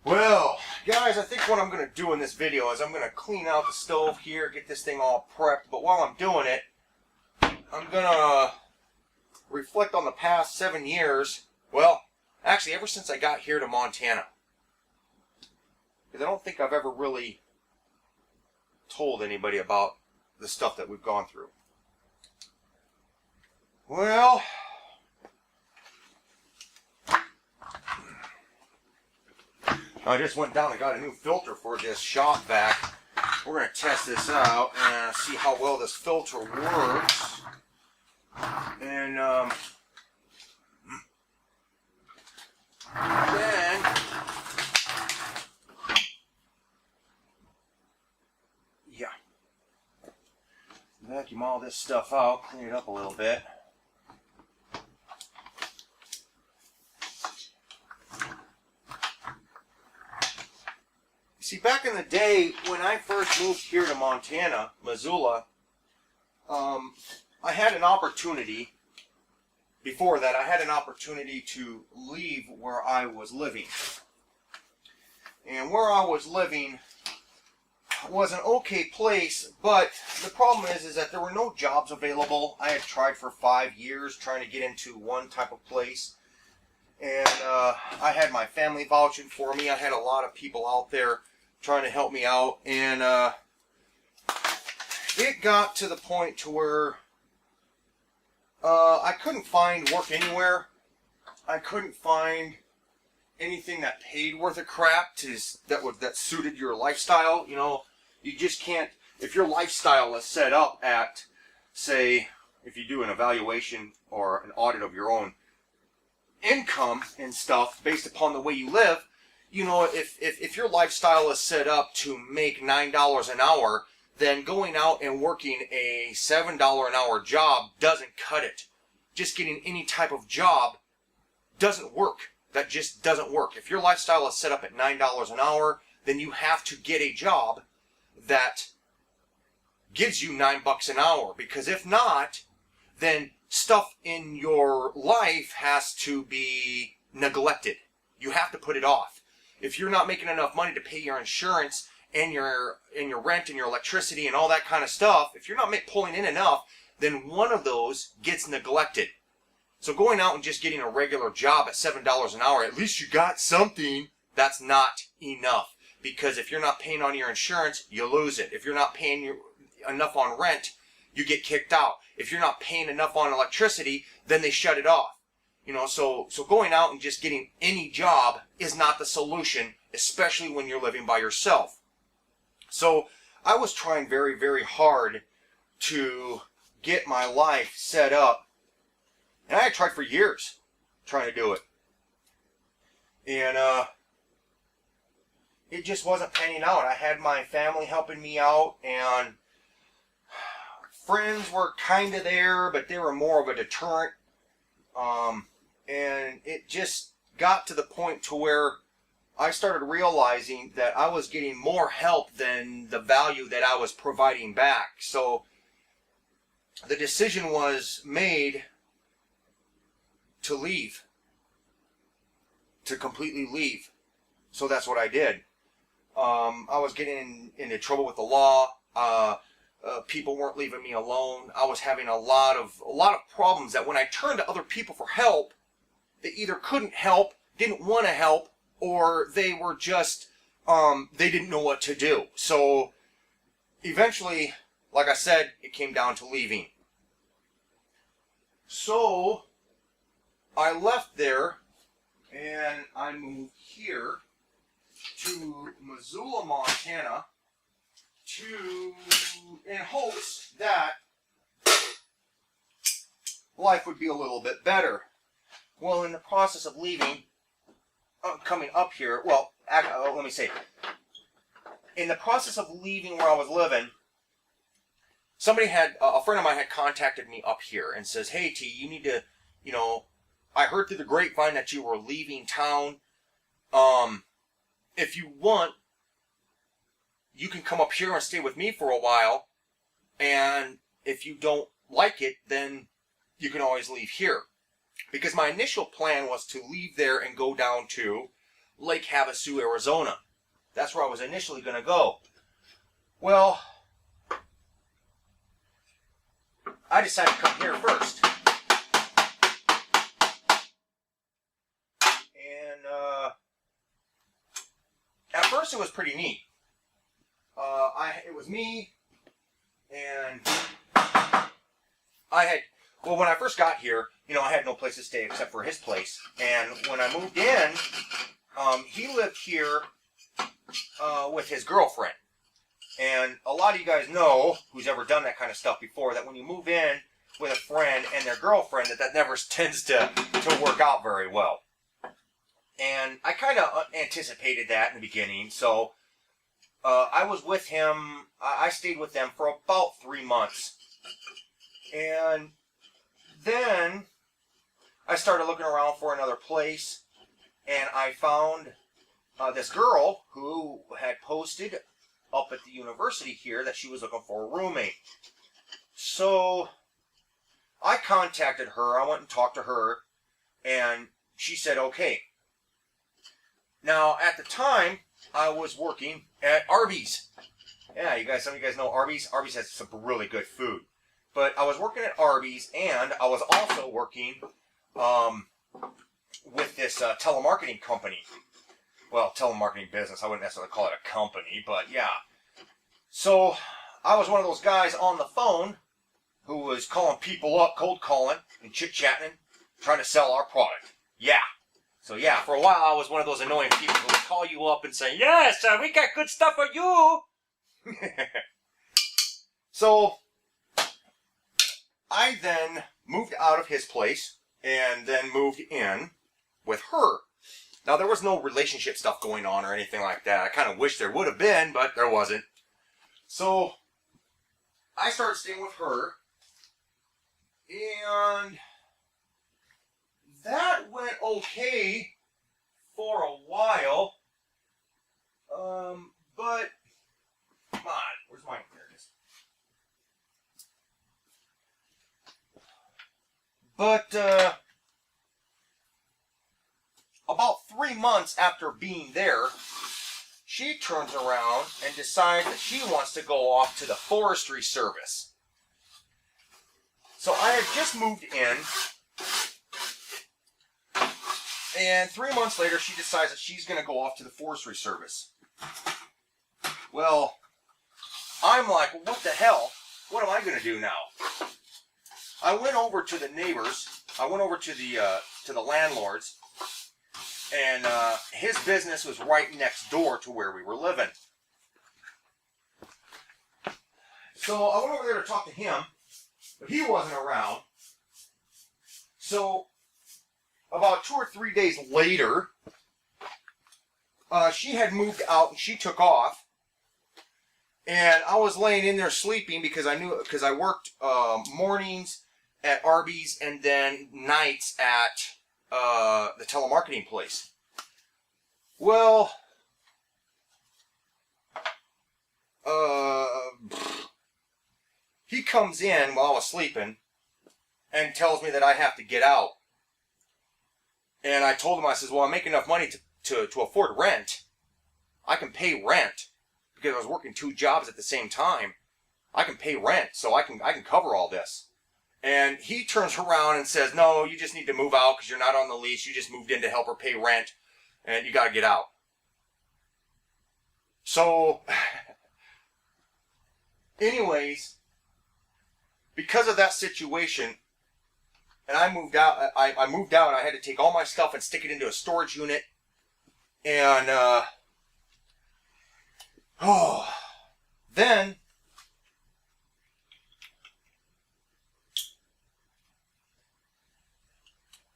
Well, guys, I think what I'm going to do in this video is I'm going to clean out the stove here, get this thing all prepped. But while I'm doing it, I'm going to reflect on the past 7 years. Well, actually, ever since I got here to Montana. Because I don't think I've ever really told anybody about the stuff that we've gone through. Well, I just went down and got a new filter for this shop vac. We're going to test this out and see how well this filter works. And then yeah, vacuum all this stuff out, clean it up a little bit. See, back in the day, when I first moved here to Montana, Missoula, I had an opportunity, before that, I had an opportunity to leave where I was living. And where I was living was an okay place, but the problem is that there were no jobs available. I had tried for 5 years trying to get into one type of place. And I had my family vouching for me. I had a lot of people out there trying to help me out, and it got to the point to where I couldn't find work anywhere. I couldn't find anything that paid worth a crap that suited your lifestyle. You know, you just can't, if your lifestyle is set up at, say, if you do an evaluation or an audit of your own income and stuff based upon the way you live. You know, if your lifestyle is set up to make $9 an hour, then going out and working a $7 an hour job doesn't cut it. Just getting any type of job doesn't work. That just doesn't work. If your lifestyle is set up at $9 an hour, then you have to get a job that gives you $9 an hour. Because if not, then stuff in your life has to be neglected. You have to put it off. If you're not making enough money to pay your insurance and your rent and your electricity and all that kind of stuff, if you're not pulling in enough, then one of those gets neglected. So going out and just getting a regular job at $7 an hour, at least you got something, that's not enough. Because if you're not paying on your insurance, you lose it. If you're not paying enough on rent, you get kicked out. If you're not paying enough on electricity, then they shut it off. You know, so going out and just getting any job is not the solution, especially when you're living by yourself. So I was trying very, very hard to get my life set up. And I had tried for years trying to do it. And it just wasn't panning out. I had my family helping me out, and friends were kind of there, but they were more of a deterrent. And it just got to the point to where I started realizing that I was getting more help than the value that I was providing back. So the decision was made to leave, to completely leave. So that's what I did. I was getting into trouble with the law. People weren't leaving me alone. I was having a lot of problems that when I turned to other people for help, they either couldn't help, didn't want to help, or they were just, they didn't know what to do. So eventually, like I said, it came down to leaving. So I left there and I moved here to Missoula, Montana, in hopes that life would be a little bit better. Well, in the process of leaving, coming up here, well, let me say, in the process of leaving where I was living, a friend of mine had contacted me up here and says, "Hey, T, you need to, you know, I heard through the grapevine that you were leaving town. If you want, you can come up here and stay with me for a while, and if you don't like it, then you can always leave here." Because my initial plan was to leave there and go down to Lake Havasu, Arizona. That's where I was initially going to go. Well, I decided to come here first. And at first it was pretty neat. It was me, and when I first got here, I had no place to stay except for his place. And when I moved in, he lived here with his girlfriend. And a lot of you guys know, who's ever done that kind of stuff before, that when you move in with a friend and their girlfriend, that never tends to work out very well. And I kind of anticipated that in the beginning, so I was with him, I stayed with them for about 3 months. And then I started looking around for another place, and I found this girl who had posted up at the university here that she was looking for a roommate. So I contacted her, I went and talked to her, and she said okay. Now at the time I was working at Arby's. Yeah, some of you guys know Arby's. Arby's has some really good food. But I was working at Arby's, and I was also working with this telemarketing company. Well, telemarketing business. I wouldn't necessarily call it a company, but yeah. So I was one of those guys on the phone who was calling people up, cold calling and chit-chatting, trying to sell our product. Yeah. So yeah, for a while I was one of those annoying people who would call you up and say, yes, we got good stuff for you. So I then moved out of his place and then moved in with her. Now, there was no relationship stuff going on or anything like that. I kind of wish there would have been, but there wasn't. So I started staying with her, and that went okay for a while. But come on, where's mine? There it is. But about 3 months after being there, she turns around and decides that she wants to go off to the forestry service. So I had just moved in, and 3 months later she decides that she's going to go off to the forestry service. Well, I'm like, well, what the hell? What am I going to do now? I went over to the neighbors. I went over to the landlords, and his business was right next door to where we were living. So I went over there to talk to him, but he wasn't around. So about 2 or 3 days later, she had moved out and she took off. And I was laying in there sleeping because I worked mornings at Arby's and then nights at the telemarketing place. Well, he comes in while I was sleeping and tells me that I have to get out. And I told him, I says, well, I make enough money to afford rent. I can pay rent because I was working 2 jobs at the same time. I can pay rent, so I can cover all this. And he turns around and says, no, you just need to move out because you're not on the lease. You just moved in to help her pay rent, and you got to get out. So, anyways, because of that situation, and I moved out. I moved out, and I had to take all my stuff and stick it into a storage unit. And then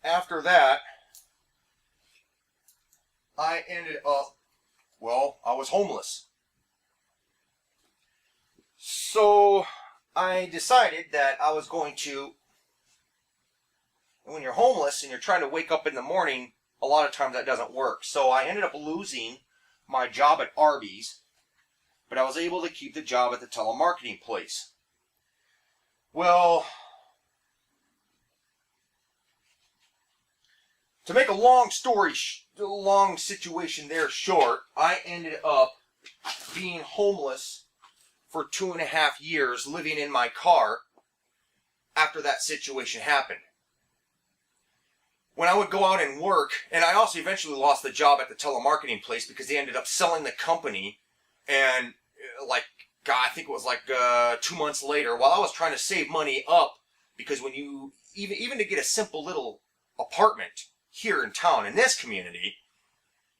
after that, I ended up, well, I was homeless. So I decided that I was going to, when you're homeless and you're trying to wake up in the morning, a lot of times that doesn't work. So I ended up losing my job at Arby's, but I was able to keep the job at the telemarketing place. Well, to make a long situation there short, I ended up being homeless for 2.5 years, living in my car after that situation happened. When I would go out and work, and I also eventually lost the job at the telemarketing place because they ended up selling the company, and like, God, I think it was like 2 months later, while I was trying to save money up, because when you, even to get a simple little apartment here in town, in this community,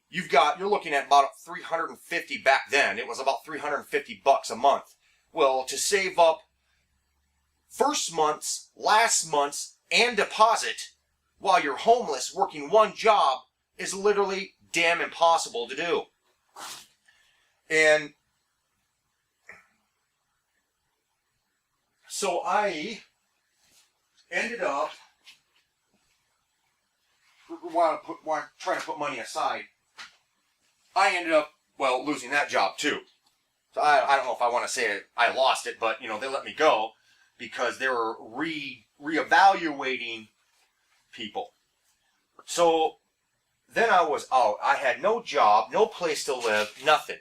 you're looking at about $350 back then. It was about $350 a month. Well, to save up first month's, last month's, and deposit while you're homeless working one job is literally damn impossible to do. And so I ended up, while trying to put money aside, I ended up, well, losing that job too. So I don't know if I want to say I lost it, but, they let me go because they were reevaluating people. So then I was out. I had no job, no place to live, nothing.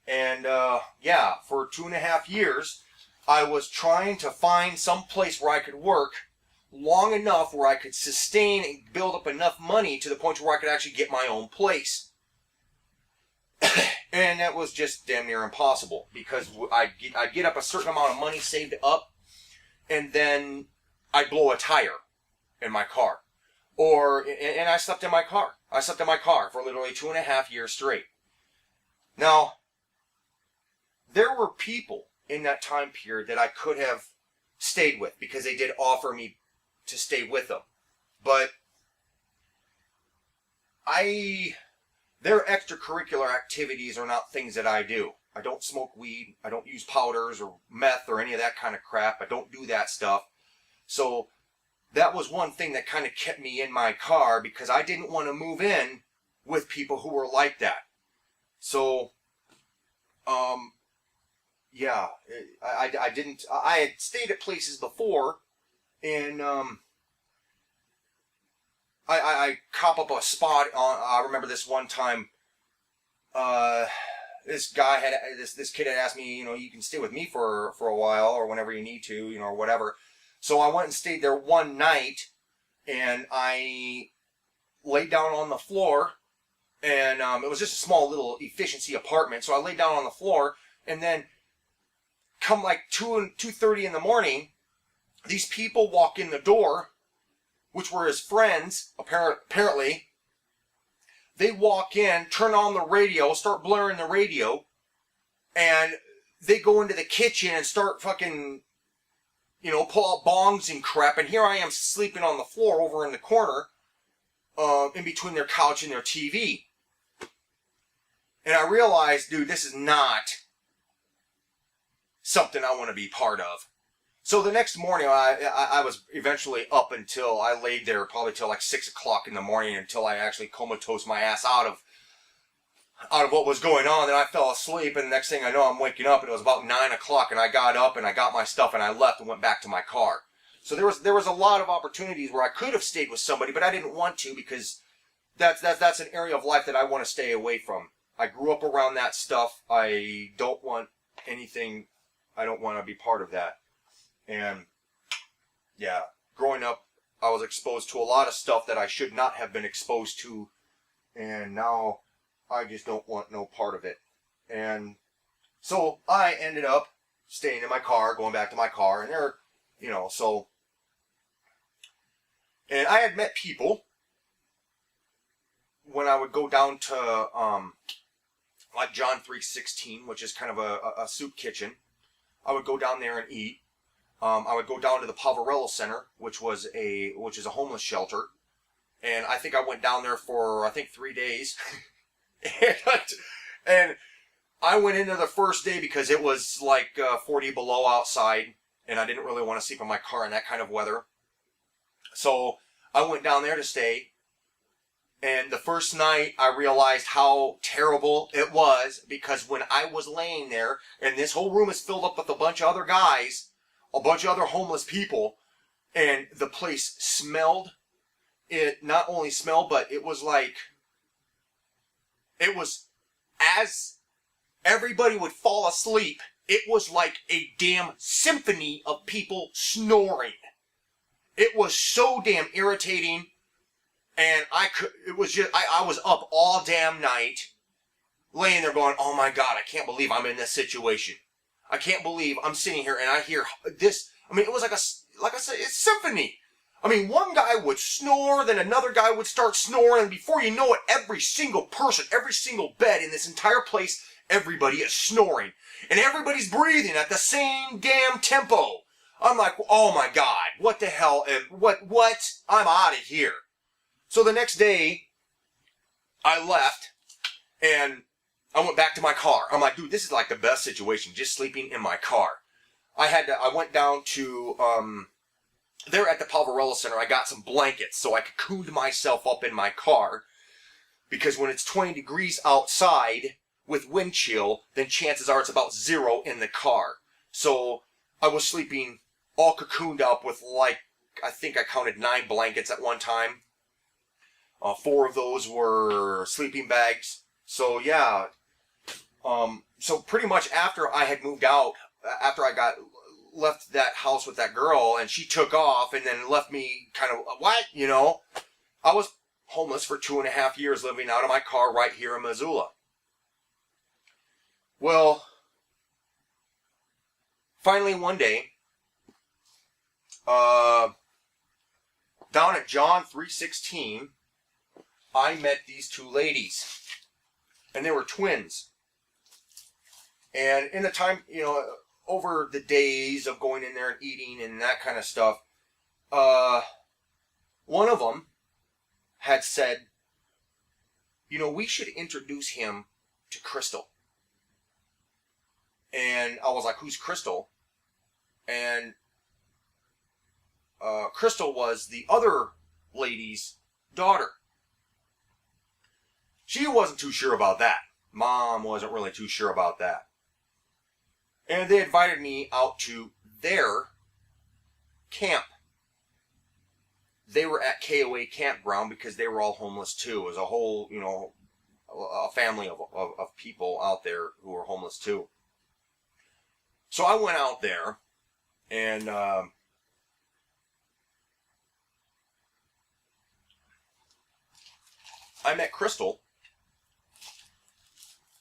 And for 2.5 years, I was trying to find some place where I could work long enough where I could sustain and build up enough money to the point where I could actually get my own place. And that was just damn near impossible because I'd get up a certain amount of money saved up, and then I'd blow a tire in my car. And I slept in my car. I slept in my car for literally 2.5 years straight. Now, there were people in that time period that I could have stayed with because they did offer me to stay with them. But their extracurricular activities are not things that I do. I don't smoke weed. I don't use powders or meth or any of that kind of crap. I don't do that stuff. So that was one thing that kind of kept me in my car because I didn't want to move in with people who were like that. So, I had stayed at places before, and I cop up a spot I remember this one time, this kid had asked me, you can stay with me for a while or whenever you need to, or whatever. So I went and stayed there one night, and I laid down on the floor, and it was just a small little efficiency apartment. So I laid down on the floor, and then come like 2:30 in the morning, these people walk in the door, which were his friends, apparently. They walk in, turn on the radio, start blaring the radio, and they go into the kitchen and start fucking, pull out bongs and crap, and here I am sleeping on the floor over in the corner, in between their couch and their TV. And I realized, dude, this is not something I want to be part of. So the next morning, I was eventually up until I laid there probably till like 6 o'clock in the morning until I actually comatose my ass out of what was going on. Then I fell asleep, and the next thing I know, I'm waking up, and it was about 9 o'clock, and I got up and I got my stuff and I left and went back to my car. So there was a lot of opportunities where I could have stayed with somebody, but I didn't want to because that's an area of life that I want to stay away from. I grew up around that stuff. I don't want anything. I don't want to be part of that. And growing up, I was exposed to a lot of stuff that I should not have been exposed to, and now I just don't want no part of it. And so I ended up staying in my car, going back to my car, and and I had met people when I would go down to like John 3:16, which is kind of a soup kitchen. I would go down there and eat. I would go down to the Poverello Center, which is a homeless shelter, and I think I went down there for 3 days, and I went into the first day because it was like 40 below outside, and I didn't really want to sleep in my car in that kind of weather. So I went down there to stay, and the first night I realized how terrible it was because when I was laying there, and this whole room is filled up with a bunch of other guys, a bunch of other homeless people, and the place smelled. it not only smelled, but it was like, it was, as everybody would fall asleep, it was like a damn symphony of people snoring. It was so damn irritating, and it was just, I was up all damn night, laying there going, oh my God, I can't believe I'm in this situation. I can't believe I'm sitting here and I hear this. I mean, it was like I said, it's symphony. I mean, one guy would snore, then another guy would start snoring, and before you know it, every single person, every single bed in this entire place, everybody is snoring. And everybody's breathing at the same damn tempo. I'm like, oh my God, what the hell? What? I'm out of here. So the next day, I left, and I went back to my car. I'm like, dude, this is like the best situation, just sleeping in my car. I went down to, there at the Palvarella Center, I got some blankets, so I cocooned myself up in my car, because when it's 20 degrees outside with wind chill, then chances are it's about 0 in the car. So I was sleeping all cocooned up with, like, I think I counted 9 blankets at one time. 4 of those were sleeping bags. So yeah, so pretty much after I had moved out, after I left that house with that girl, and she took off and then left me kind of, what? You know, I was homeless for 2.5 years, living out of my car right here in Missoula. Well, finally one day, down at John 3:16, I met these 2 ladies, and they were twins. And in the time, you know, over the days of going in there and eating and that kind of stuff, one of them had said, you know, we should introduce him to Crystal. And I was like, who's Crystal? And Crystal was the other lady's daughter. She wasn't too sure about that. Mom wasn't really too sure about that. And they invited me out to their camp. They were at KOA campground because they were all homeless too. It was a whole, you know, a family of people out there who were homeless too. So I went out there, and I met Crystal,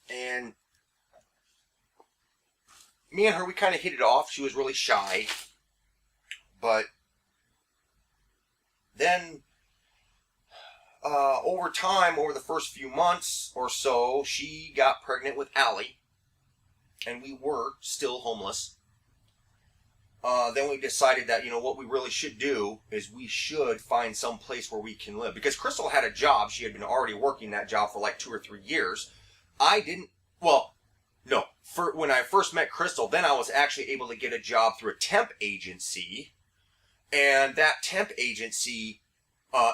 and me and her, we kind of hit it off. She was really shy, but then over time, over the first few months or so, she got pregnant with Allie, and we were still homeless. Then we decided that, you know, what we really should do is we should find some place where we can live. Because Crystal had a job. She had been already working that job for like 2 or 3 years. I didn't, well, no. When I first met Crystal, then I was actually able to get a job through a temp agency. And that temp agency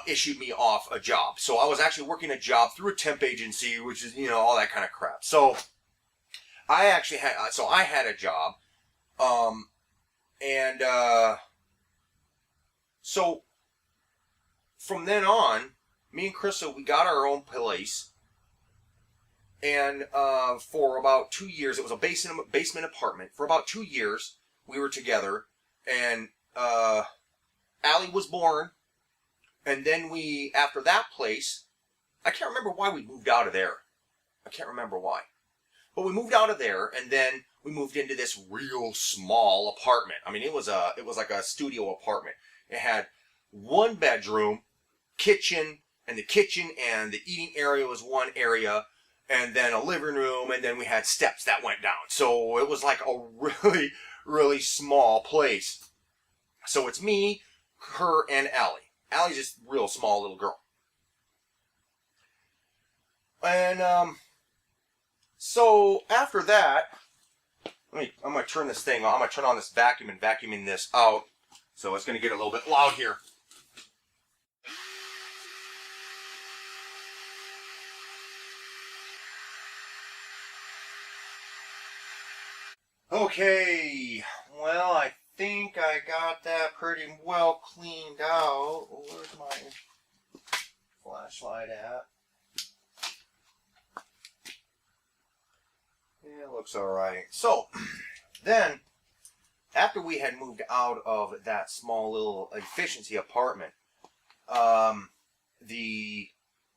issued me off a job. So I was actually working a job through a temp agency, which is, you know, all that kind of crap. So I actually had, I had a job. So from then on, me and Crystal, we got our own place. And for about 2 years, it was a basement apartment. For about 2 years, we were together. And Allie was born. And then we, after that place, I can't remember why we moved out of there. I can't remember why. But we moved out of there, and then we moved into this real small apartment. I mean, it was like a studio apartment. It had 1 bedroom, kitchen, and the kitchen and the eating area was one area, and then a living room, and then we had steps that went down. So it was like a really, really small place. So it's me, her, and Allie. Allie's just a real small little girl. And so after that, I'm going to turn this thing on. I'm going to turn on this vacuum and vacuuming this out. So it's going to get a little bit loud here. Okay, well, I think I got that pretty well cleaned out. Where's my flashlight at? Yeah, it looks alright. So, then, after we had moved out of that small little efficiency apartment, the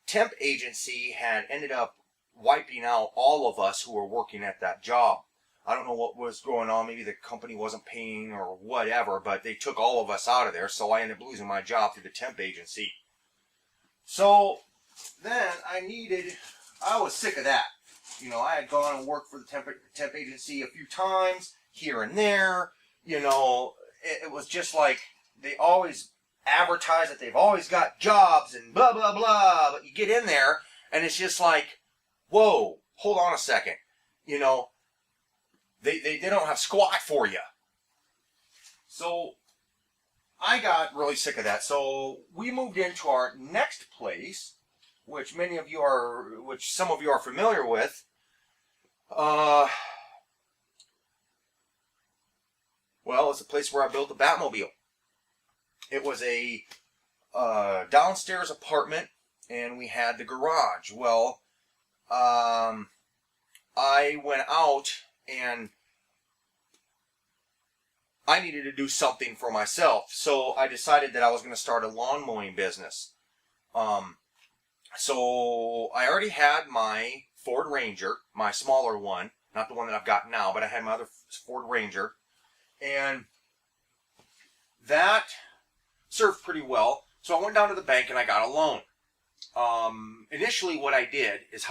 temp agency had ended up wiping out all of us who were working at that job. I don't know what was going on. Maybe the company wasn't paying or whatever, but they took all of us out of there, so I ended up losing my job through the temp agency. So then I was sick of that. You know, I had gone and worked for the temp agency a few times, here and there. You know, it was just like they always advertise that they've always got jobs and blah, blah, blah. But you get in there and it's just like, whoa, hold on a second. You know, they don't have squat for you. So I got really sick of that. So we moved into our next place, which some of you are familiar with. Well, it's a place where I built the Batmobile. It was a downstairs apartment, and we had the garage. Well, I went out, and I needed to do something for myself. So I decided that I was going to start a lawn mowing business. So I already had my Ford Ranger, my smaller one, not the one that I've got now, but I had my other Ford Ranger. And that served pretty well. So I went down to the bank and I got a loan. Initially what I did is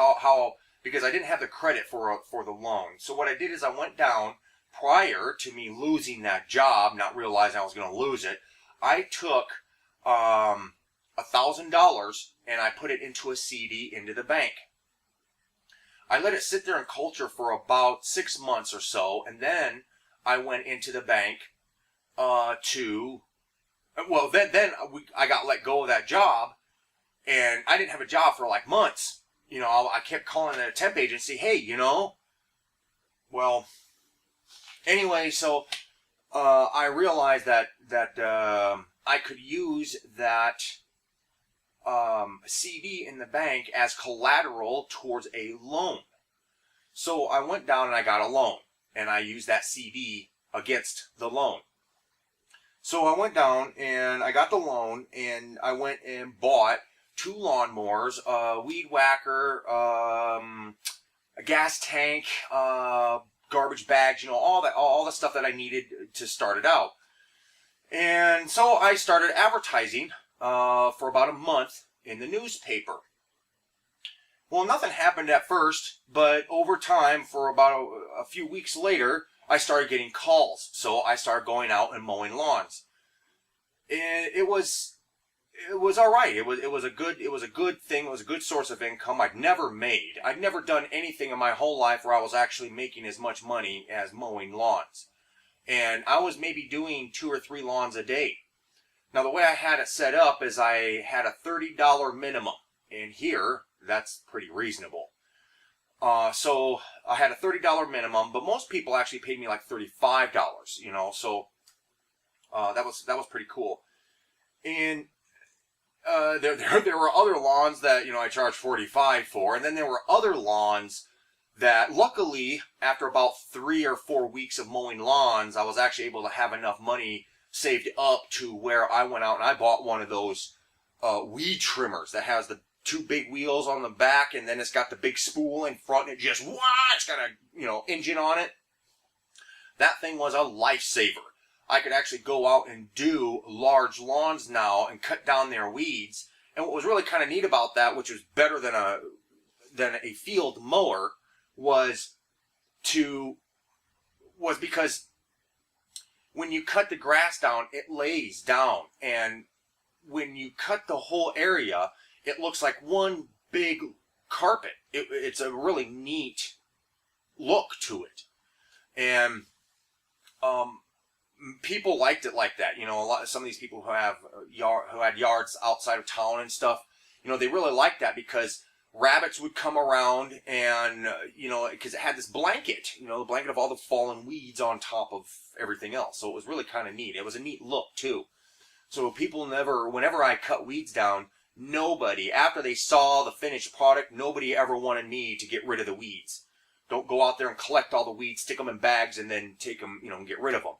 because I didn't have the credit for the loan. So what I did is I went down prior to me losing that job, not realizing I was going to lose it. I took $1,000 and I put it into a CD into the bank. I let it sit there and culture for about 6 months or so, and then I went into the bank I got let go of that job, and I didn't have a job for like months. You know, I kept calling the temp agency, hey, you know. Well, anyway, so I realized that I could use that CD in the bank as collateral towards a loan. So I went down and I got a loan, and I used that CD against the loan. So I went down and I got the loan, and I went and bought 2 lawnmowers, a weed whacker, a gas tank, garbage bags, you know, all the stuff that I needed to start it out. And so I started advertising for about a month in the newspaper. Well, nothing happened at first, but over time, for about a few weeks later, I started getting calls. So I started going out and mowing lawns. And it was all right. It was a good thing. It was a good source of income. I'd never done anything in my whole life where I was actually making as much money as mowing lawns. And I was maybe doing 2 or 3 lawns a day. Now, the way I had it set up is I had a $30 minimum. And here, that's pretty reasonable. So I had a $30 minimum, but most people actually paid me like $35, you know, so that was pretty cool. And there were other lawns that, you know, I charged $45 for, and then there were other lawns that, luckily, after about 3 or 4 weeks of mowing lawns, I was actually able to have enough money saved up to where I went out and I bought one of those weed trimmers that has the 2 big wheels on the back, and then it's got the big spool in front, and it's got a, you know, engine on it. That thing was a lifesaver. I could actually go out and do large lawns now and cut down their weeds. And what was really kind of neat about that, which was better than a field mower, was because when you cut the grass down, it lays down, and when you cut the whole area, it looks like one big carpet. It's a really neat look to it. And people liked it like that. You know, some of these people who had yards outside of town and stuff, you know, they really liked that because rabbits would come around and, you know, because it had this blanket, you know, the blanket of all the fallen weeds on top of everything else. So it was really kind of neat. It was a neat look, too. So whenever I cut weeds down, nobody, after they saw the finished product, nobody ever wanted me to get rid of the weeds. Don't go out there and collect all the weeds, stick them in bags, and then take them, and get rid of them.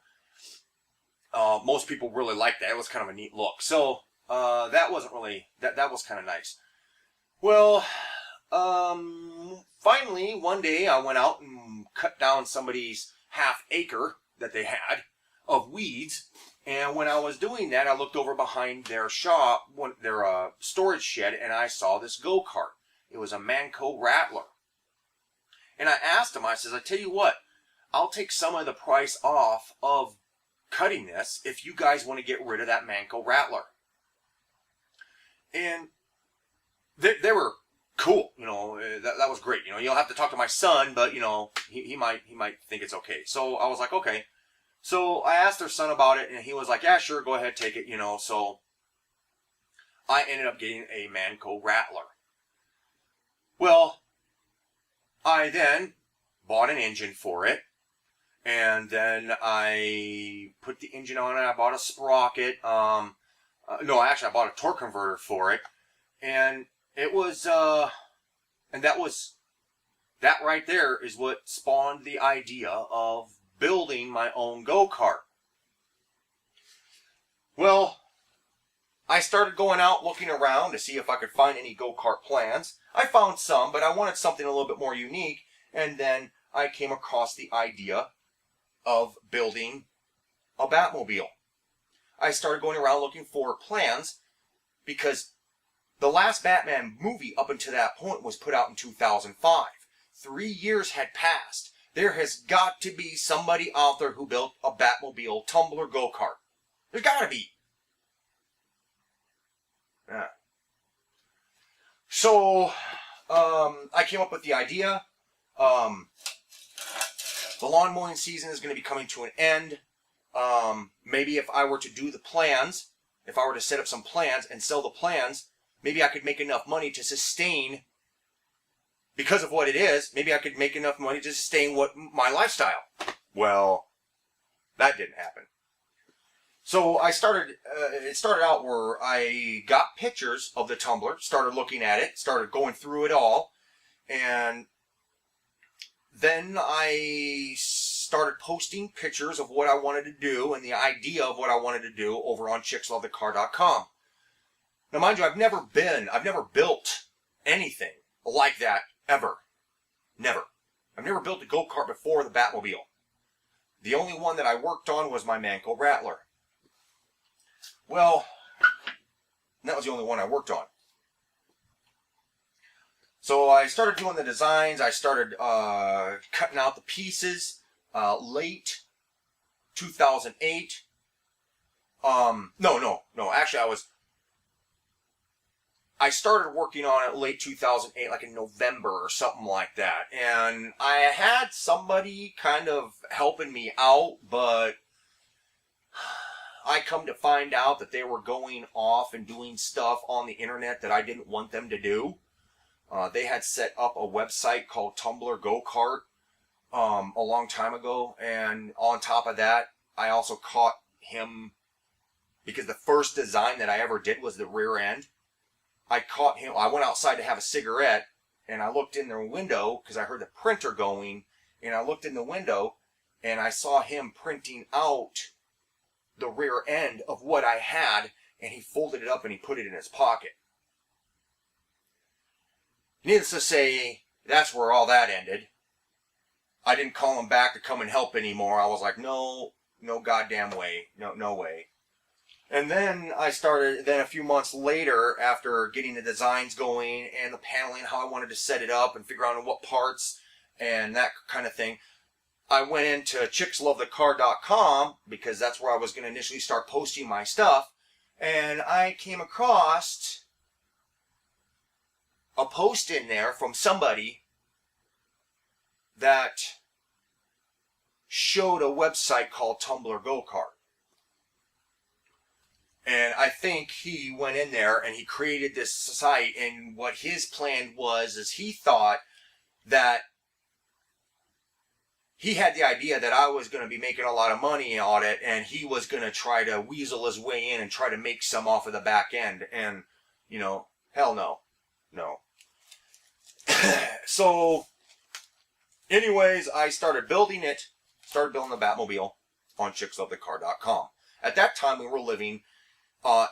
Most people really liked that. It was kind of a neat look. So that wasn't really, that was kind of nice. Well, finally, one day I went out and cut down somebody's half acre that they had of weeds. And when I was doing that, I looked over behind their shop, their storage shed, and I saw this go-kart. It was a Manco Rattler. And I asked him, I says, I tell you what, I'll take some of the price off of cutting this if you guys want to get rid of that Manco Rattler. And they were cool, that was great. You'll have to talk to my son, but he might think it's okay. So I was like, okay. So I asked their son about it, and he was like, yeah, sure, go ahead, take it, So I ended up getting a Manco Rattler. Well, I then bought an engine for it, and then I put the engine on it. I bought a sprocket. No, actually, I bought a torque converter for it, and it was, and that right there is what spawned the idea of building my own go-kart. Well, I started going out looking around to see if I could find any go-kart plans. I found some, but I wanted something a little bit more unique, and then I came across the idea of building a Batmobile. I started going around looking for plans because the last Batman movie up until that point was put out in 2005. 3 years had passed. There has got to be somebody out there who built a Batmobile tumbler go-kart. There's got to be. Yeah. So, I came up with the idea. The lawn mowing season is going to be coming to an end. Maybe if I were to do the plans, if I were to set up some plans and sell the plans, maybe I could make enough money to sustain, because of what it is, maybe I could make enough money to sustain my lifestyle. Well, that didn't happen. So it started out where I got pictures of the tumbler, started looking at it, started going through it all, and then I started posting pictures of what I wanted to do and the idea of what I wanted to do over on chickslovethecar.com. Now, mind you, I've never built anything like that ever. Never. I've never built a go-kart before the Batmobile. The only one that I worked on was my Manco Rattler. Well, that was the only one I worked on. So I started doing the designs. I started cutting out the pieces late 2008. No. Actually, I started working on it late 2008, like in November or something like that. And I had somebody kind of helping me out, but I come to find out that they were going off and doing stuff on the internet that I didn't want them to do. They had set up a website called Tumblr Go-Kart a long time ago. And on top of that, I also caught him, because the first design that I ever did was the rear end. I caught him. I went outside to have a cigarette, and I looked in the window because I heard the printer going, and I looked in the window, and I saw him printing out the rear end of what I had, and he folded it up and he put it in his pocket. Needless to say, that's where all that ended. I didn't call him back to come and help anymore. I was like, no goddamn way. No way. And then a few months later, after getting the designs going and the paneling, how I wanted to set it up and figure out what parts and that kind of thing, I went into chickslovethecar.com because that's where I was going to initially start posting my stuff. And I came across a post in there from somebody that showed a website called Tumblr Go-Kart. And I think he went in there and he created this site, and what his plan was is he thought that he had the idea that I was going to be making a lot of money on it, and he was going to try to weasel his way in and try to make some off of the back end. And, You know, hell no. No. So, anyways, I started building the Batmobile on chicksofthecar.com. At that time, we were living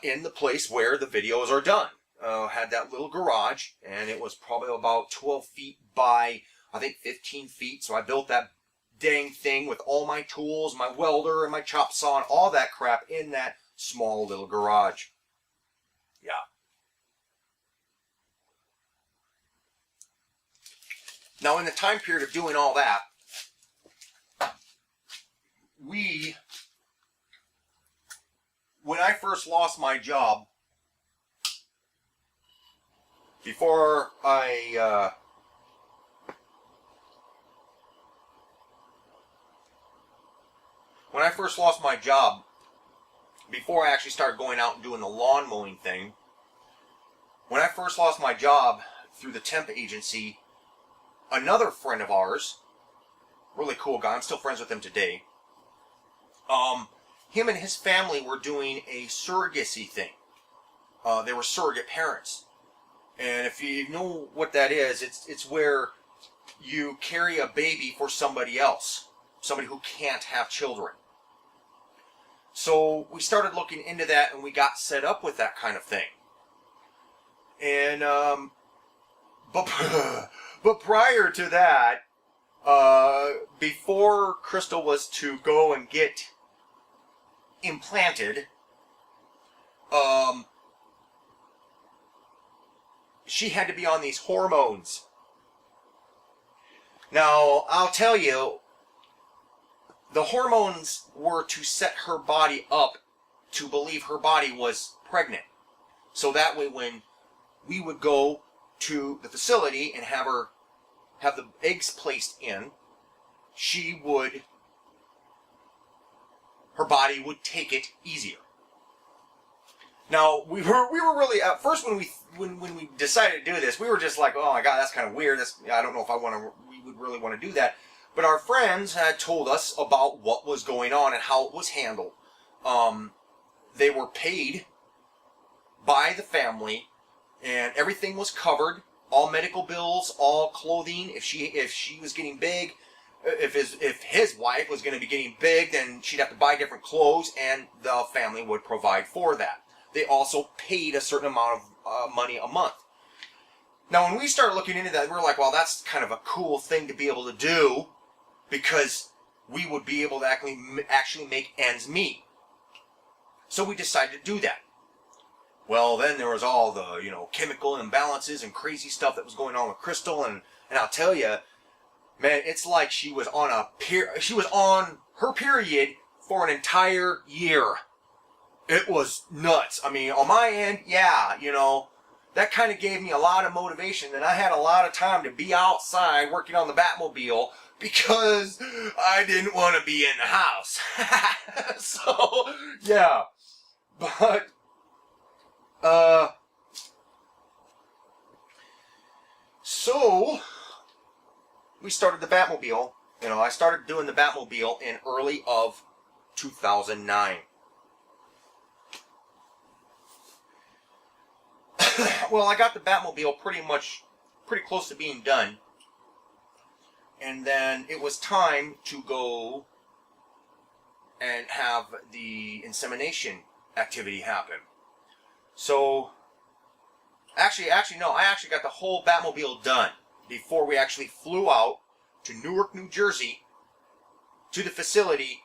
in the place where the videos are done. Had that little garage, and it was probably about 12 feet by, I think, 15 feet. So I built that dang thing with all my tools, my welder and my chop saw and all that crap in that small little garage. Yeah. Now, in the time period of doing all that, when I first lost my job, before I actually started going out and doing the lawn mowing thing, when I first lost my job through the temp agency, another friend of ours, really cool guy, I'm still friends with him today, him and his family were doing a surrogacy thing. They were surrogate parents. And if you know what that is, it's where you carry a baby for somebody else, somebody who can't have children. So we started looking into that, and we got set up with that kind of thing. And but prior to that, before Crystal was to go and get implanted, she had to be on these hormones. Now, I'll tell you, the hormones were to set her body up to believe her body was pregnant. So that way when we would go to the facility and have the eggs placed in, her body would take it easier. Now, we were really, at first when we decided to do this, we were just like, oh my God, that's kind of weird. I don't know if we would really want to do that. But our friends had told us about what was going on and how it was handled. They were paid by the family, and everything was covered. All medical bills, all clothing. If she was getting big, if his wife was going to be getting big, then she'd have to buy different clothes, and the family would provide for that. They also paid a certain amount of money a month. Now, when we started looking into that, we were like, well, that's kind of a cool thing to be able to do, because we would be able to actually make ends meet. So we decided to do that. Well, then there was all the, chemical imbalances and crazy stuff that was going on with Crystal, and I'll tell you, man, it's like she was on her period for an entire year. It was nuts. I mean, on my end, yeah, that kind of gave me a lot of motivation, and I had a lot of time to be outside working on the Batmobile because I didn't want to be in the house. So, yeah. But, so we started the Batmobile. I started doing the Batmobile in early of 2009. Well, I got the Batmobile pretty close to being done. And then it was time to go and have the insemination activity happen. So, actually, no, I actually got the whole Batmobile done before we actually flew out to Newark, New Jersey, to the facility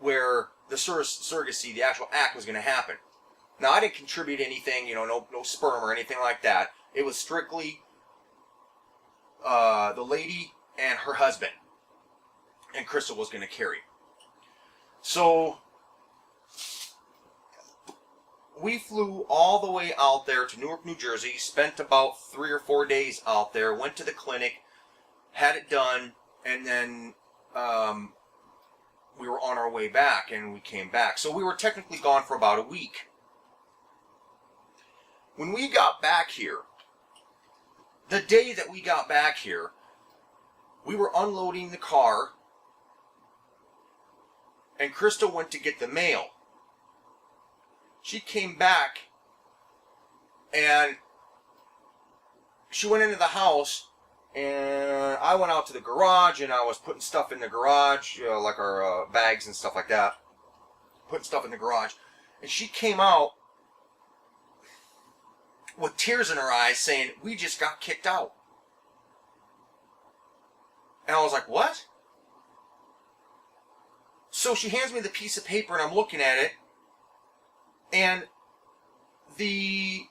where the surrogacy, the actual act, was going to happen. Now, I didn't contribute anything, no sperm or anything like that. It was strictly the lady and her husband, and Crystal was going to carry. So, we flew all the way out there to Newark, New Jersey, spent about 3 or 4 days out there, went to the clinic, had it done, and then we were on our way back, and we came back. So we were technically gone for about a week. When we got back here, the day that we got back here, we were unloading the car, and Crystal went to get the mail. She came back And she went into the house, and I went out to the garage, and I was putting stuff in the garage, like our bags and stuff like that. Putting stuff in the garage. And she came out with tears in her eyes saying, "We just got kicked out." And I was like, "What?" So she hands me the piece of paper, and I'm looking at it, and the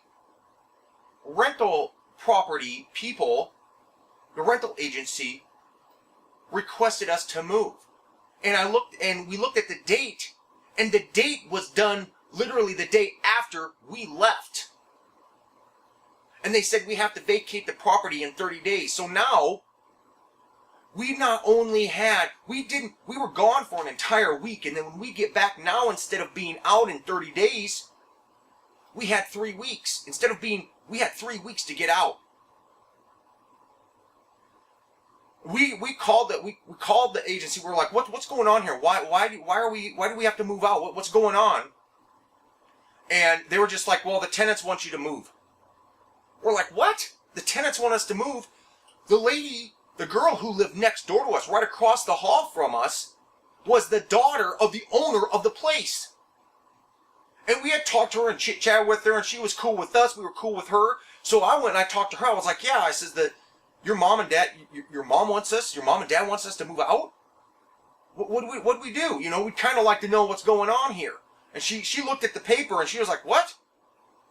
rental property people, the rental agency, requested us to move. And we looked at the date, and the date was done literally the day after we left. And they said we have to vacate the property in 30 days. So now, we not only had, we were gone for an entire week, and then when we get back now, instead of being out in 30 days, we had 3 weeks. We had 3 weeks to get out. We called the agency. We're like, what's going on here? Why do we have to move out? What's going on? And they were just like, well, the tenants want you to move. We're like, what? The tenants want us to move? The girl who lived next door to us, right across the hall from us, was the daughter of the owner of the place. And we had talked to her and chit-chatted with her, and she was cool with us. We were cool with her. So I went and I talked to her. I was like, yeah, I says that your mom and dad wants us to move out? What do we do? You know, we'd kind of like to know what's going on here. And she looked at the paper and she was like, what?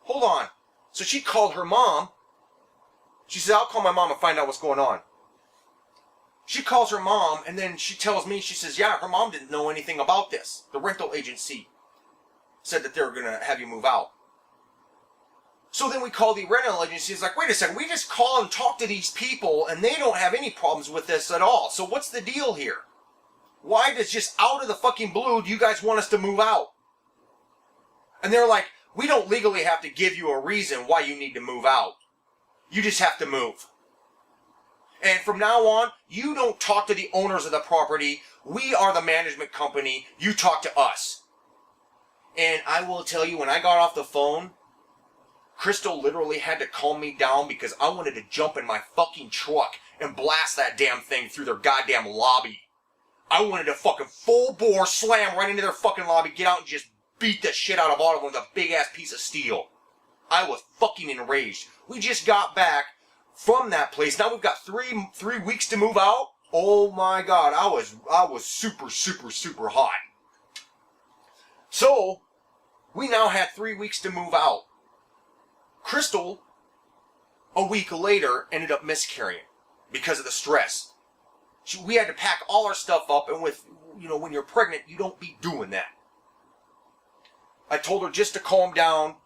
Hold on. So she called her mom. She said, I'll call my mom and find out what's going on. She calls her mom, and then she tells me, she says, yeah, her mom didn't know anything about this. The rental agency said that they were going to have you move out. So then we call the rental agency. It's like, wait a second, we just call and talk to these people, and they don't have any problems with this at all. So what's the deal here? Why does just out of the fucking blue do you guys want us to move out? And they're like, we don't legally have to give you a reason why you need to move out. You just have to move. And from now on, you don't talk to the owners of the property. We are the management company. You talk to us. And I will tell you, when I got off the phone, Crystal literally had to calm me down because I wanted to jump in my fucking truck and blast that damn thing through their goddamn lobby. I wanted to fucking full bore slam right into their fucking lobby, get out and just beat the shit out of all of them with a big ass piece of steel. I was fucking enraged. We just got back from that place. Now we've got three weeks to move out. Oh my god, I was super hot. So we now had 3 weeks to move out. Crystal, a week later, ended up miscarrying because of the stress. We had to pack all our stuff up, and with, you know, when you're pregnant, you don't be doing that. I told her just to calm down.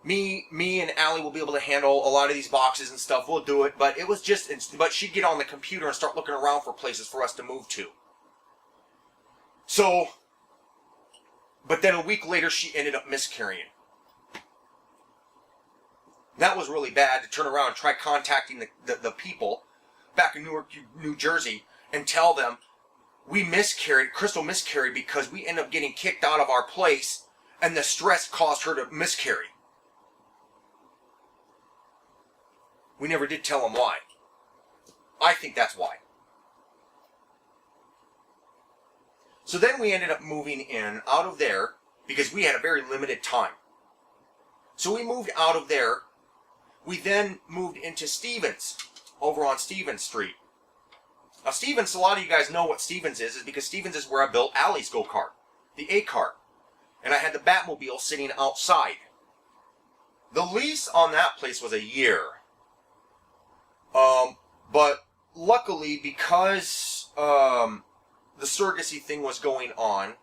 Me and Allie will be able to handle a lot of these boxes and stuff. We'll do it, but it was just, but she'd get on the computer and start looking around for places for us to move to. So, but then a week later, she ended up miscarrying. That was really bad, to turn around and try contacting the people back in Newark, New Jersey, and tell them Crystal miscarried because we ended up getting kicked out of our place, and the stress caused her to miscarry. We never did tell them why. I think that's why. So then we ended up moving in out of there because we had a very limited time. So we moved out of there. We then moved into Stevens, over on Stevens Street. Now Stevens, a lot of you guys know what Stevens is because Stevens is where I built Allie's go-kart, the A-kart. And I had the Batmobile sitting outside. The lease on that place was a year. But luckily, because the surrogacy thing was going on,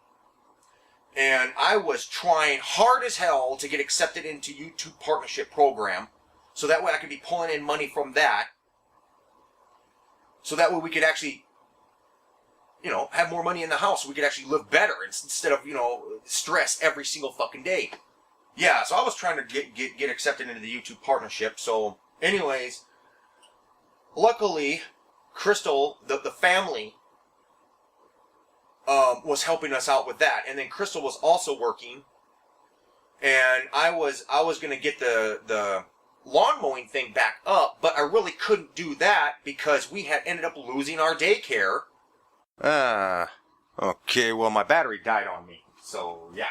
and I was trying hard as hell to get accepted into YouTube Partnership Program, so that way I could be pulling in money from that, so that way we could actually, you know, have more money in the house, so we could actually live better instead of, you know, stress every single fucking day. Yeah, so I was trying to get accepted into the YouTube Partnership. So, anyways, luckily, Crystal, the family, was helping us out with that, and then Crystal was also working, and I was gonna get the lawn mowing thing back up, but I really couldn't do that because we had ended up losing our daycare. Okay, well, my battery died on me, so yeah.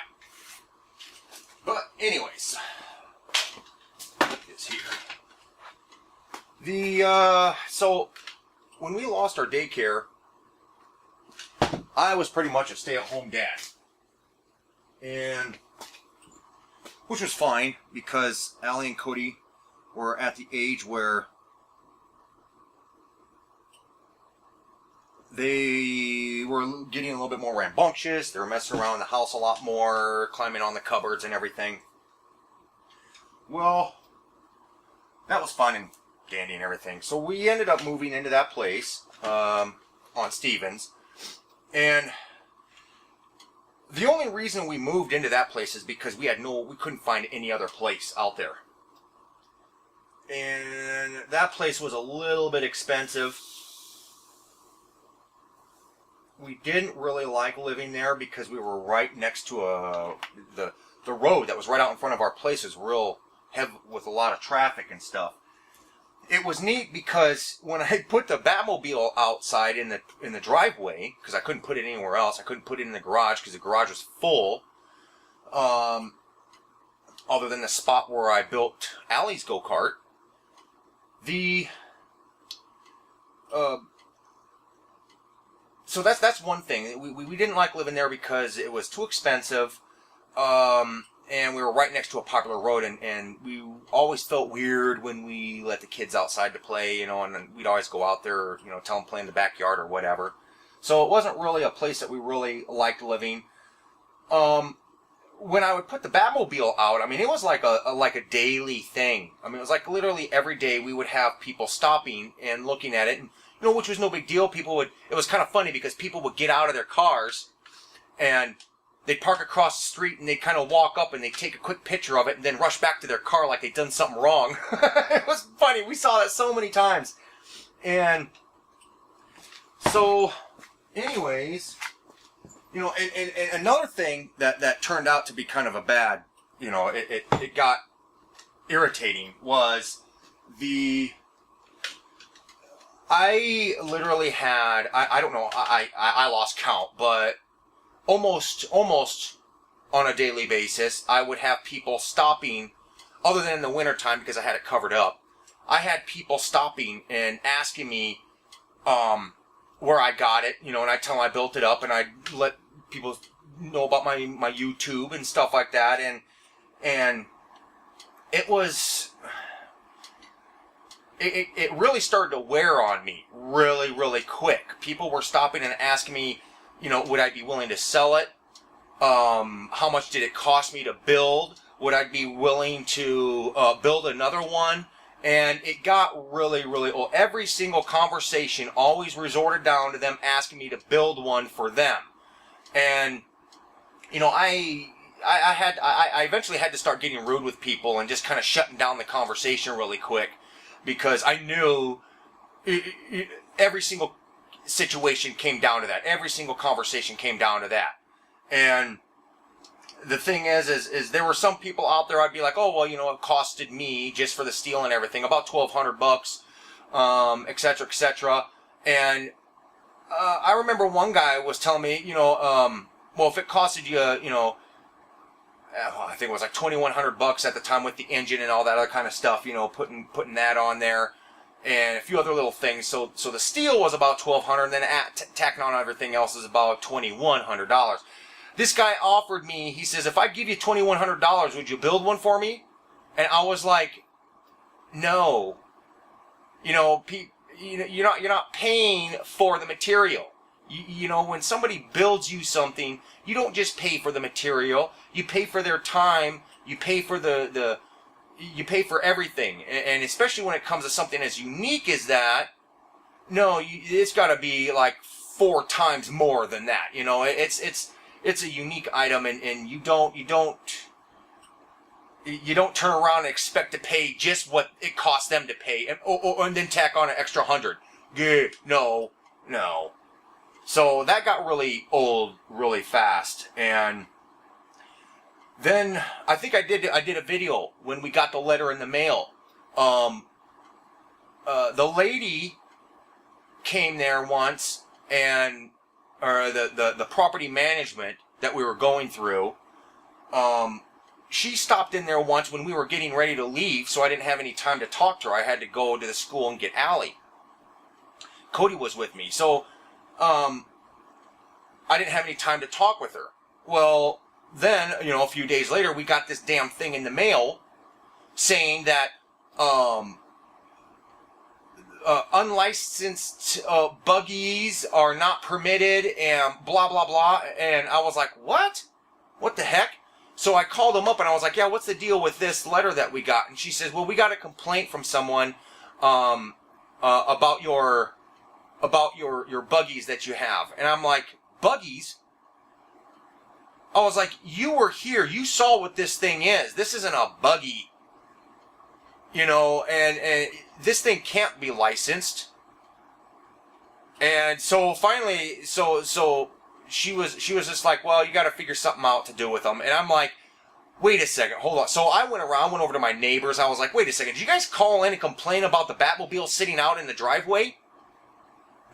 But anyways, put this here. So when we lost our daycare, I was pretty much a stay-at-home dad. And which was fine because Allie and Cody were at the age where they were getting a little bit more rambunctious. They were messing around the house a lot more, climbing on the cupboards and everything. Well, that was fun and dandy and everything. So we ended up moving into that place on Stevens. And the only reason we moved into that place is because we couldn't find any other place out there. And that place was a little bit expensive. We didn't really like living there because we were right next to the road that was right out in front of our place is real heavy with a lot of traffic and stuff. It was neat because when I put the Batmobile outside in the driveway, because I couldn't put it anywhere else, I couldn't put it in the garage because the garage was full. Other than the spot where I built Allie's go-kart, so that's one thing. We didn't like living there because it was too expensive. And we were right next to a popular road, and we always felt weird when we let the kids outside to play, and we'd always go out there, tell them play in the backyard or whatever. So it wasn't really a place that we really liked living. When I would put the Batmobile out, it was like a daily thing. It was like literally every day we would have people stopping and looking at it, and which was no big deal. It was kind of funny because people would get out of their cars and they'd park across the street and they'd kind of walk up and they'd take a quick picture of it and then rush back to their car like they'd done something wrong. It was funny. We saw that so many times. And so, anyways, and another thing that turned out to be kind of a bad, it got irritating was I literally had, I don't know, I lost count, but almost on a daily basis, I would have people stopping, other than in the wintertime because I had it covered up. I had people stopping and asking me where I got it, and I tell them I built it up, and I let people know about my YouTube and stuff like that, and it was, it really started to wear on me really, really quick. People were stopping and asking me, would I be willing to sell it? How much did it cost me to build? Would I be willing to build another one? And it got really, really old. Every single conversation always resorted down to them asking me to build one for them. And, I eventually had to start getting rude with people and just kind of shutting down the conversation really quick because I knew every single situation came down to that. Every single conversation came down to that. And the thing is there were some people out there I'd be like, oh, well, it costed me just for the steel and everything about $1,200, et cetera, et cetera. And I remember one guy was telling me, well, if it costed you, I think it was like $2,100 at the time with the engine and all that other kind of stuff, putting that on there. And a few other little things. So the steel was about $1,200, and then tacking on everything else is about $2,100. This guy offered me, he says, if I give you $2,100, would you build one for me? And I was like, no. You're not paying for the material. When somebody builds you something, you don't just pay for the material. You pay for their time. You pay for you pay for everything, and especially when it comes to something as unique as that, it's got to be like 4 times more than that. It's a unique item, and you don't turn around and expect to pay just what it costs them to pay, and then tack on an extra $100. No. So that got really old really fast, and then I think I did a video when we got the letter in the mail The lady came there once, and or the property management that we were going through, she stopped in there once when we were getting ready to leave, so I didn't have any time to talk to her. I had to go to the school and get Allie. Cody was with me, so I didn't have any time to talk with her. Well, then, a few days later, we got this damn thing in the mail saying that unlicensed buggies are not permitted and blah, blah, blah. And I was like, what? What the heck? So I called them up and I was like, yeah, what's the deal with this letter that we got? And she says, well, we got a complaint from someone about your buggies that you have. And I'm like, buggies? I was like, you were here. You saw what this thing is. This isn't a buggy. And this thing can't be licensed. And so finally, so she was just like, well, you got to figure something out to do with them. And I'm like, wait a second, hold on. So I went over to my neighbors. I was like, wait a second, did you guys call in and complain about the Batmobile sitting out in the driveway?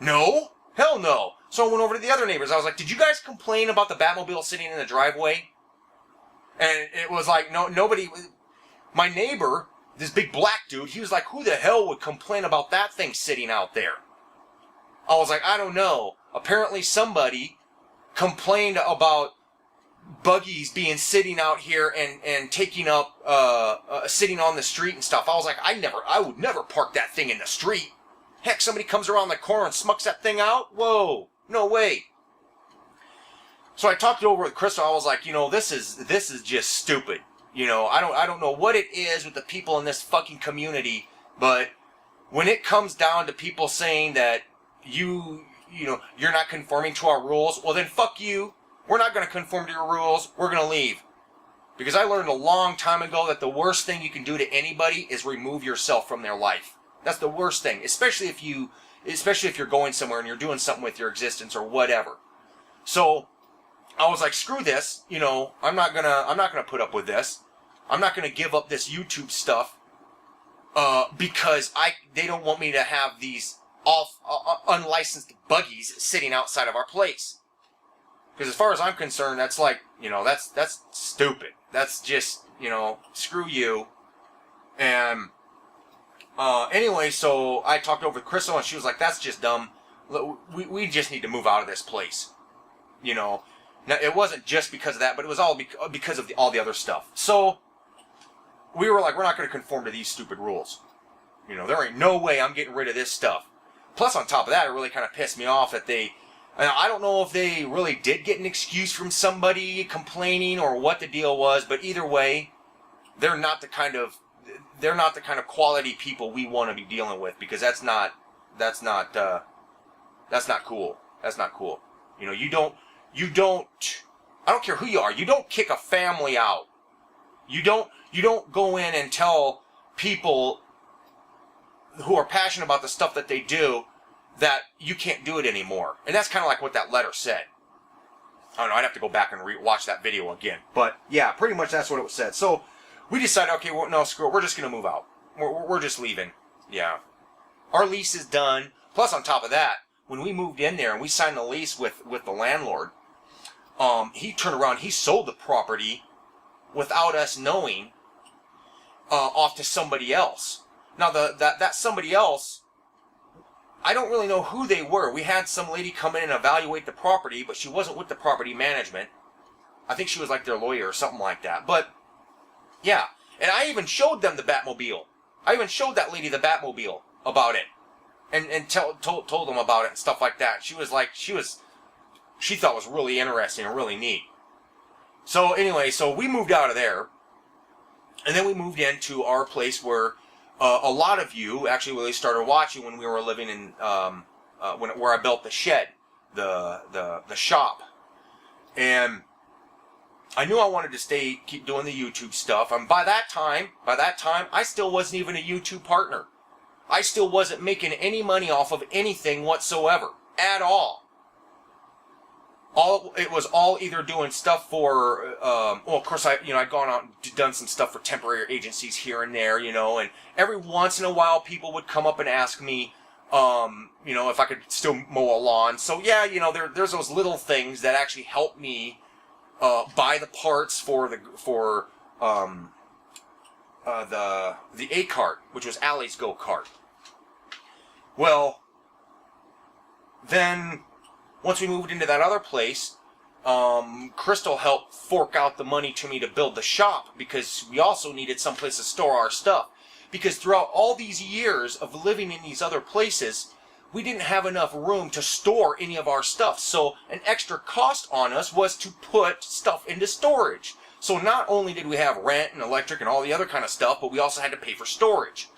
No? Hell no. So I went over to the other neighbors. I was like, did you guys complain about the Batmobile sitting in the driveway? And it was like, no, nobody. My neighbor, this big black dude, he was like, who the hell would complain about that thing sitting out there? I was like, I don't know. Apparently somebody complained about buggies being sitting out here and taking up, sitting on the street and stuff. I was like, I would never park that thing in the street. Heck, somebody comes around the corner and smucks that thing out? Whoa, no way. So I talked it over with Crystal. I was like, this is just stupid. I don't know what it is with the people in this fucking community, but when it comes down to people saying that you're not conforming to our rules, well then fuck you. We're not going to conform to your rules. We're going to leave. Because I learned a long time ago that the worst thing you can do to anybody is remove yourself from their life. That's the worst thing, especially if you're going somewhere and you're doing something with your existence or whatever. So I was like, screw this. I'm not gonna put up with this. I'm not gonna give up this YouTube stuff because they don't want me to have these unlicensed buggies sitting outside of our place. Because as far as I'm concerned, that's like, that's stupid. That's just, screw you. And anyway, so I talked over with Crystal, and she was like, that's just dumb. We just need to move out of this place. Now, it wasn't just because of that, but it was all because of all the other stuff. So we were like, we're not going to conform to these stupid rules. There ain't no way I'm getting rid of this stuff. Plus, on top of that, it really kind of pissed me off that I don't know if they really did get an excuse from somebody complaining or what the deal was, but either way, they're not the kind of quality people we want to be dealing with, because that's not cool. That's not cool. You don't, I don't care who you are, you don't kick a family out. You don't go in and tell people who are passionate about the stuff that they do that you can't do it anymore. And that's kind of like what that letter said. I don't know, I'd have to go back and watch that video again. But yeah, pretty much that's what it said. So we decided, okay, well, no, screw it. We're just going to move out. We're just leaving. Yeah. Our lease is done. Plus, on top of that, when we moved in there and we signed the lease with the landlord, he turned around, he sold the property without us knowing, off to somebody else. Now, that somebody else, I don't really know who they were. We had some lady come in and evaluate the property, but she wasn't with the property management. I think she was like their lawyer or something like that. But yeah, and I even showed them the Batmobile. I even showed that lady the Batmobile about it, and told them about it and stuff like that. She was like, she thought it was really interesting and really neat. So anyway, so we moved out of there, and then we moved into our place where a lot of you actually really started watching when we were living in where I built the shed, the shop, and I knew I wanted to keep doing the YouTube stuff. And by that time, I still wasn't even a YouTube partner. I still wasn't making any money off of anything whatsoever. At all. it was all either doing stuff for, well, of course, I'd gone out and done some stuff for temporary agencies here and there, and every once in a while people would come up and ask me, if I could still mow a lawn. So yeah, there's those little things that actually help me, buy the parts for the A-kart, which was Allie's go-kart. Well, then, once we moved into that other place, Crystal helped fork out the money to me to build the shop, because we also needed someplace to store our stuff. Because throughout all these years of living in these other places, we didn't have enough room to store any of our stuff. So an extra cost on us was to put stuff into storage. So not only did we have rent and electric and all the other kind of stuff, but we also had to pay for storage.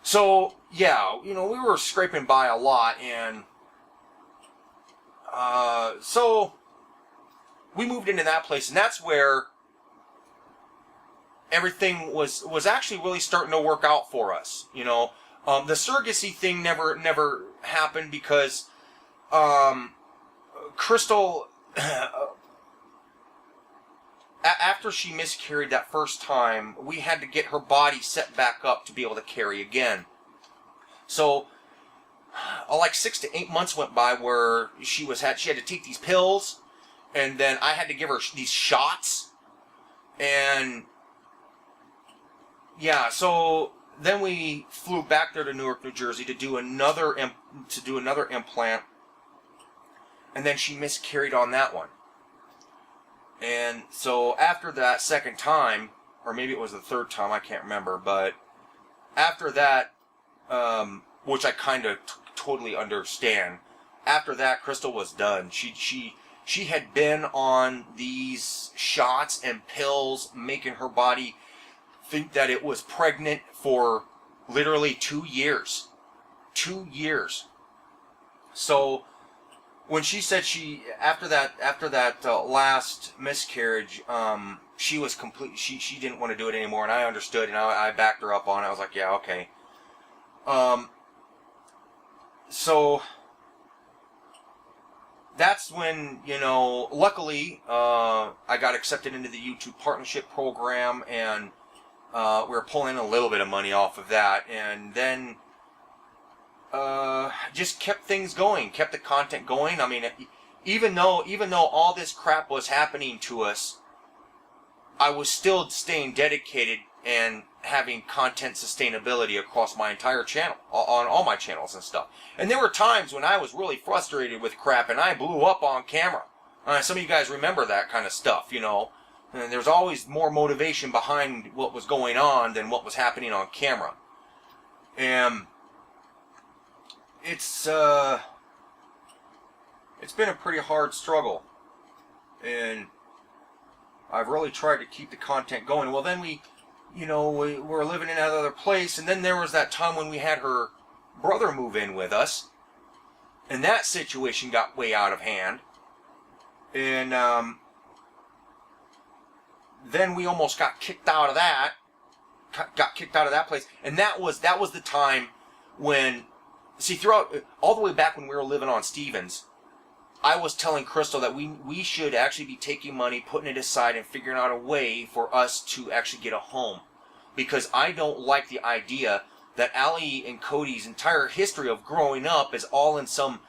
So, yeah, we were scraping by a lot, and so we moved into that place, and that's where everything was actually really starting to work out for us. The surrogacy thing never happened because Crystal, after she miscarried that first time, we had to get her body set back up to be able to carry again. So, like 6 to 8 months went by where she had to take these pills, and then I had to give her these shots, and yeah, so then we flew back there to Newark, New Jersey to do another implant, and then she miscarried on that one. And so after that second time, or maybe it was the third time, I can't remember, but after that, which I kind of totally understand, after that, Crystal was done. She had been on these shots and pills, making her body think that it was pregnant for literally 2 years. 2 years. So when she said after that last miscarriage, she was complete. She didn't want to do it anymore, and I understood, and I backed her up on it. I was like, yeah, okay. So that's when, luckily, I got accepted into the YouTube partnership program, and we were pulling a little bit of money off of that, and then just kept things going, kept the content going. I mean, even though all this crap was happening to us, I was still staying dedicated and having content sustainability across my entire channel, on all my channels and stuff. And there were times when I was really frustrated with crap, and I blew up on camera. Some of you guys remember that kind of stuff, And there's always more motivation behind what was going on than what was happening on camera. And it's been a pretty hard struggle, and I've really tried to keep the content going. Well, then we were living in another place, and then there was that time when we had her brother move in with us, and that situation got way out of hand, and then we almost got kicked out of that place, and that was the time when, see, throughout all the way back when we were living on Stevens, I was telling Crystal that we should actually be taking money, putting it aside, and figuring out a way for us to actually get a home. Because I don't like the idea that Allie and Cody's entire history of growing up is all in some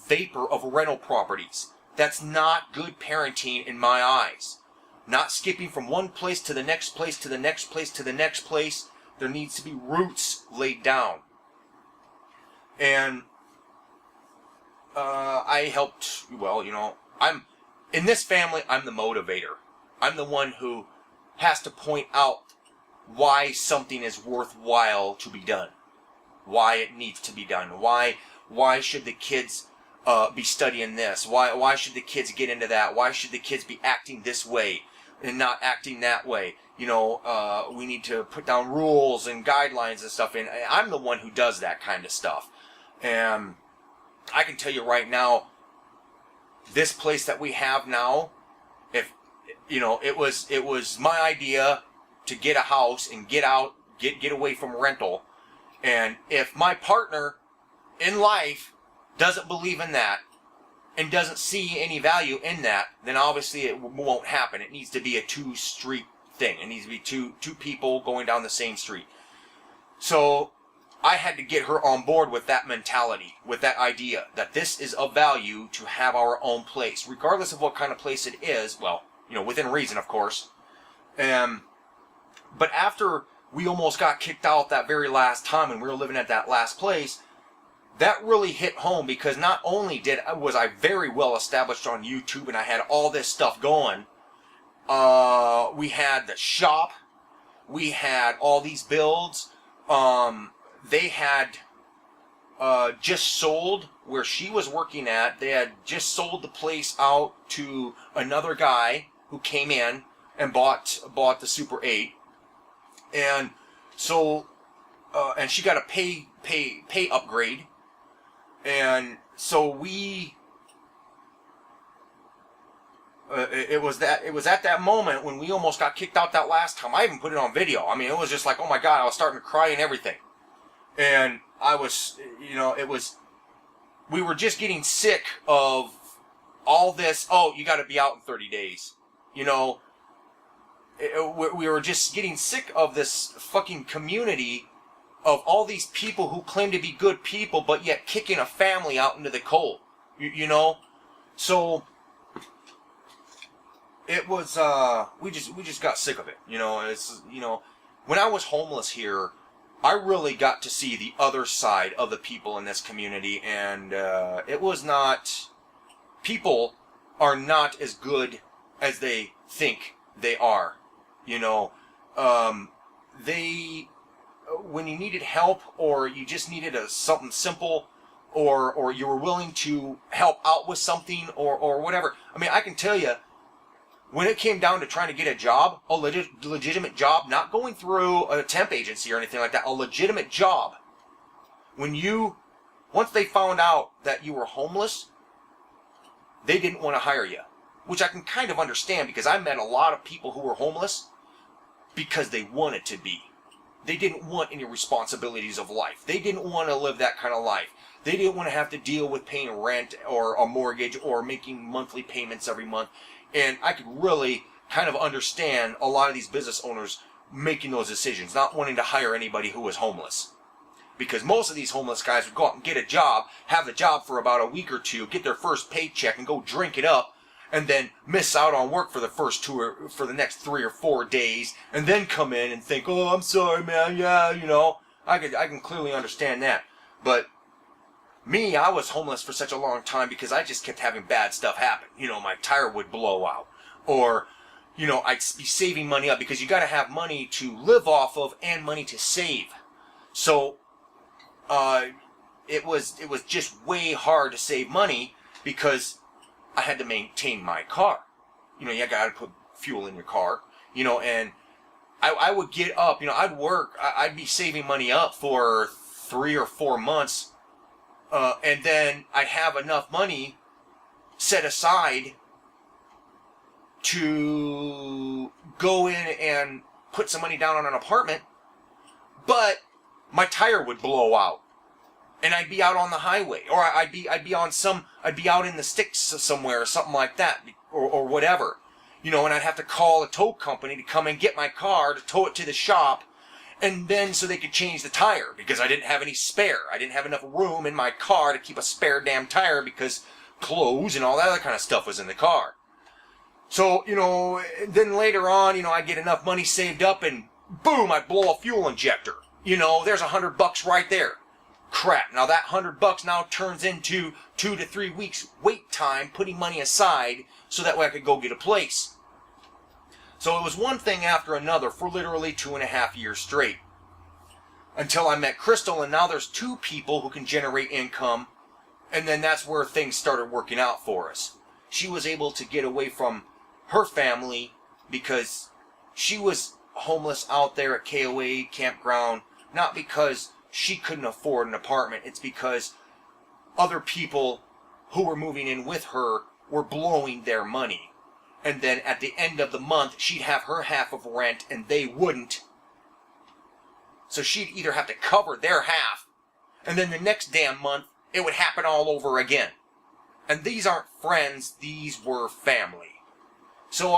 vapor of rental properties. That's not good parenting in my eyes. Not skipping from one place to the next place to the next place to the next place. There needs to be roots laid down. And I helped, I'm, in this family, I'm the motivator. I'm the one who has to point out why something is worthwhile to be done. Why it needs to be done. Why should the kids be studying this? Why should the kids get into that? Why should the kids be acting this way and not acting that way? We need to put down rules and guidelines and stuff, and I'm the one who does that kind of stuff. And I can tell you right now, this place that we have now, if it was my idea to get a house and get out, get away from rental. And if my partner in life doesn't believe in that, and doesn't see any value in that, then obviously it won't happen. It needs to be a two-street thing. It needs to be two people going down the same street. So I had to get her on board with that mentality, with that idea, that this is of value to have our own place, regardless of what kind of place it is. Well, within reason, of course. But after we almost got kicked out that very last time when we were living at that last place, that really hit home, because not only was I very well established on YouTube and I had all this stuff going, we had the shop, we had all these builds, they had just sold where she was working at. They had just sold the place out to another guy who came in and bought the Super 8, and so and she got a pay upgrade. And so it was at that moment when we almost got kicked out that last time. I even put it on video. I mean, it was just like, oh my God, I was starting to cry and everything. And I was, we were just getting sick of all this. Oh, you got to be out in 30 days. We were just getting sick of this fucking community of all these people who claim to be good people, but yet kicking a family out into the cold, So it was, we just got sick of it, It's, when I was homeless here, I really got to see the other side of the people in this community, and it was not. People are not as good as they think they are, They. When you needed help, or you just needed something simple, or you were willing to help out with something, or whatever. I mean, I can tell you, when it came down to trying to get a job, a legitimate job, not going through a temp agency or anything like that, a legitimate job, once they found out that you were homeless, they didn't want to hire you. Which I can kind of understand, because I met a lot of people who were homeless because they wanted to be. They didn't want any responsibilities of life. They didn't want to live that kind of life. They didn't want to have to deal with paying rent or a mortgage or making monthly payments every month. And I could really kind of understand a lot of these business owners making those decisions, not wanting to hire anybody who was homeless. Because most of these homeless guys would go out and get a job, have the job for about a week or two, get their first paycheck and go drink it up, and then miss out on work for the next 3 or 4 days, and then come in and think, oh, I'm sorry, man, yeah, I can clearly understand that. But me, I was homeless for such a long time because I just kept having bad stuff happen. My tire would blow out, or, I'd be saving money up, because you gotta have money to live off of and money to save. So, it was just way hard to save money, because I had to maintain my car. You gotta put fuel in your car, and I would get up, I'd work, I'd be saving money up for 3 or 4 months, and then I'd have enough money set aside to go in and put some money down on an apartment, but my tire would blow out. And I'd be out on the highway, or I'd be out in the sticks somewhere, or something like that, or whatever, and I'd have to call a tow company to come and get my car to tow it to the shop, and then so they could change the tire, because I didn't have any spare. I didn't have enough room in my car to keep a spare damn tire, because clothes and all that other kind of stuff was in the car. So, then later on, I'd get enough money saved up, and boom, I'd blow a fuel injector. There's $100 right there. Crap. Now that $100 now turns into 2 to 3 weeks wait time, putting money aside so that way I could go get a place. So it was one thing after another for literally 2.5 years straight. Until I met Crystal, and now there's 2 people who can generate income, and then that's where things started working out for us. She was able to get away from her family because she was homeless out there at KOA campground, not because she couldn't afford an apartment. It's because other people who were moving in with her were blowing their money. And then at the end of the month, she'd have her half of rent and they wouldn't. So she'd either have to cover their half, and then the next damn month, it would happen all over again. And these aren't friends, these were family. So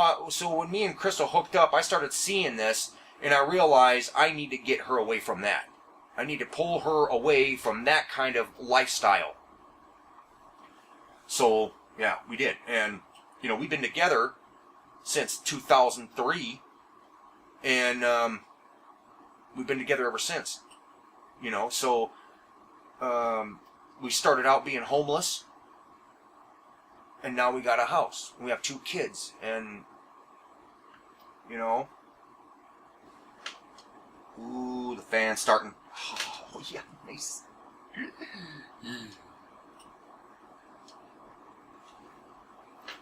when me and Crystal hooked up, I started seeing this, and I realized I need to get her away from that. I need to pull her away from that kind of lifestyle. So, yeah, we did. And, we've been together since 2003, and we've been together ever since. So we started out being homeless, and now we got a house. We have 2 kids, and, ooh, the fan's starting. Oh, yeah, nice.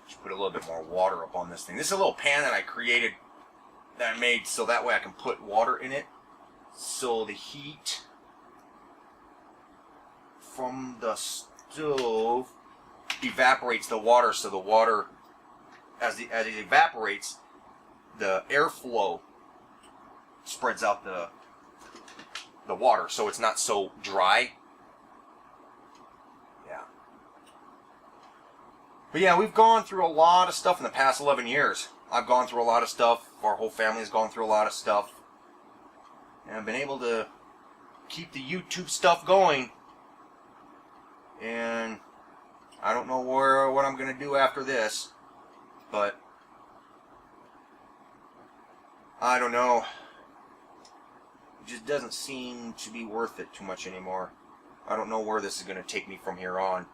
Just put a little bit more water up on this thing. This is a little pan that I created, that I made so that way I can put water in it. So the heat from the stove evaporates the water, so the water, as it evaporates, the airflow spreads out the water, so it's not so dry. Yeah. But yeah, we've gone through a lot of stuff in the past 11 years. I've gone through a lot of stuff. Our whole family's gone through a lot of stuff. And I've been able to keep the YouTube stuff going. And I don't know what I'm going to do after this. But I don't know. It just doesn't seem to be worth it too much anymore. I don't know where this is going to take me from here on.